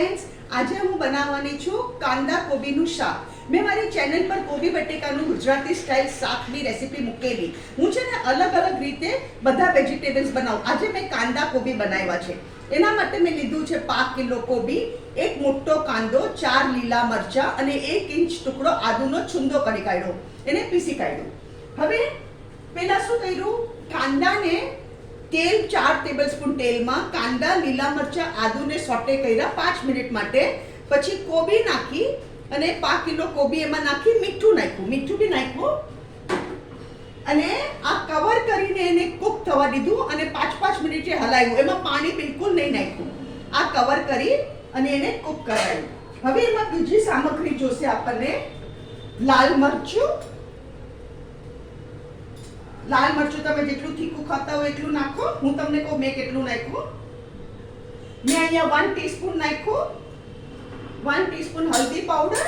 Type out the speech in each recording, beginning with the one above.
Friends, આજે હું બનાવવાની છું કાંદા કોબીનું શાક. મેં મારી ચેનલ પર કોબી બટેકાનું ગુજરાતી સ્ટાઇલ શાકની રેસીપી મૂકેલી. હું છે ને અલગ અલગ રીતે બધા વેજીટેબલ્સ બનાવું. આજે મેં કાંદા કોબી બનાવ્યા છે. એના માટે મેં લીધું છે 5 કિલો કોબી, એક મોટો કાંદો, 4 લીલા મરચાં અને 1 ઇંચ ટુકડો આદુનો છુંદો કરી કાઢ્યો, એને પીસી કાઢ્યું. હવે પહેલા શું કર્યું, કાંદાને તેલ 4 ટેબલસ્પૂન તેલમાં કાંદા, લીલા મરચાં, આદુને સોટે કર્યા 5 મિનિટ માટે. પછી કોબી નાખી અને 5 કિલો કોબી એમાં નાખી મીઠું બી નાખ્યું અને આ કવર કરીને એને કુક થવા દીધું અને 5-5 મિનિટ હલાવ્યું. એમાં પાણી બિલકુલ નહીં નાખ્યું. આ કવર કરી અને એને કુક કરાવ્યું. હવે એમાં બીજી સામગ્રી જોશે આપણને. લાલ મરચું તમે જેટલું તીખું ખાતા હોય એટલું નાખો. હું તમને કહું મેં કેટલું નાખ્યું. મેં અહીંયા 1 ટીસ્પૂન નાખ્યું. 1 ટીસ્પૂન હલ્દી પાવડર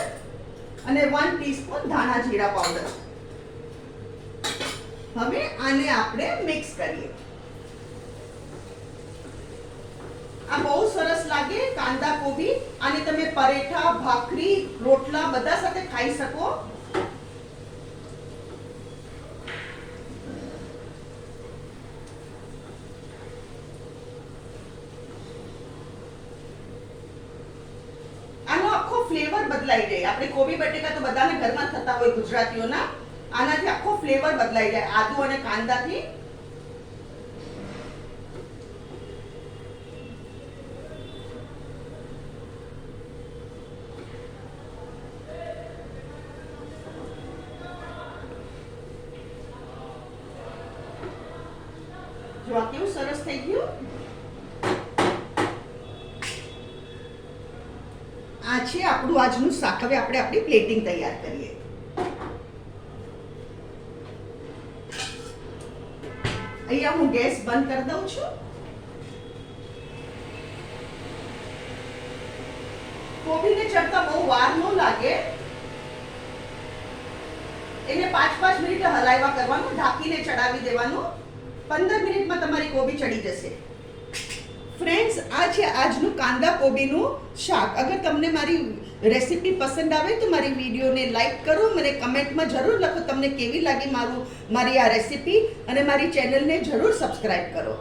અને 1 ટીસ્પૂન ધાણા જીરા પાવડર. હવે આને આપણે મિક્સ કરીએ. આ બહુ સરસ લાગે કાંદા કોબી. આને તમે પરેઠા, ભાખરી, રોટલા બધા સાથે ખાઈ શકો. ફ્લેવર બદલાઈ જાય. આપણે કોબી બટેકા તો બધાને ઘરમાં થતા હોય ગુજરાતીઓના. આનાથી આખો ફ્લેવર બદલાઈ જાય આદુ અને કાંદાથી. જો આ કેવું સરસ થઈ ગયું. આ છે આપણું આજનું શાક. હવે આપણે આપણી પ્લેટિંગ તૈયાર કરીએ. અહીંયા હું ગેસ બંધ કરી દઉં છું. કોબીને ચડતા બહુ વાર ન લાગે. એને 5-5 મિનિટ હલાવ્યા કરવાનું, ઢાંકીને ચડાવી દેવાનું. 15 મિનિટમાં તમારી કોબી ચડી જશે. ફ્રેન્ડ્સ, આ છે આજનું કાંદા કોબીનું શાક. અગર તમને મારી રેસીપી પસંદ આવે તો મારી વિડીયોને લાઈક કરો, મને કમેન્ટમાં જરૂર લખો તમને કેવી લાગી મારી આ રેસીપી, અને મારી ચેનલને જરૂર સબસ્ક્રાઈબ કરો.